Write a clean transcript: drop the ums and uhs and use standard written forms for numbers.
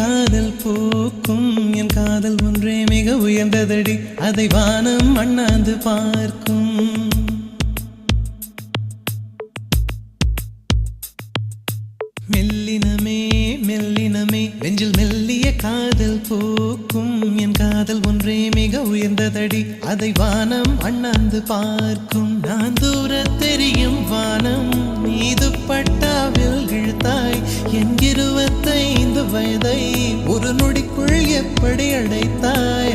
காதல் போக்கும் என் காதல் ஒன்றே மிக உயர்ந்ததடி அதை வானம் அண்ணாந்து பார்க்கும் மெல்லினமே மெல்லினமே நெஞ்சில் மெல்லிய காதல் போக்கும் என் காதல் ஒன்றே மிக உயர்ந்ததடி அதை வானம் அண்ணாந்து பார்க்கும் நான் தூர தெரியும் வானம் மீது பட்டாவில் இழுத்தாய் என் 25 வயதை ஒரு நொடிக்குள் எப்படி அடைத்தாய்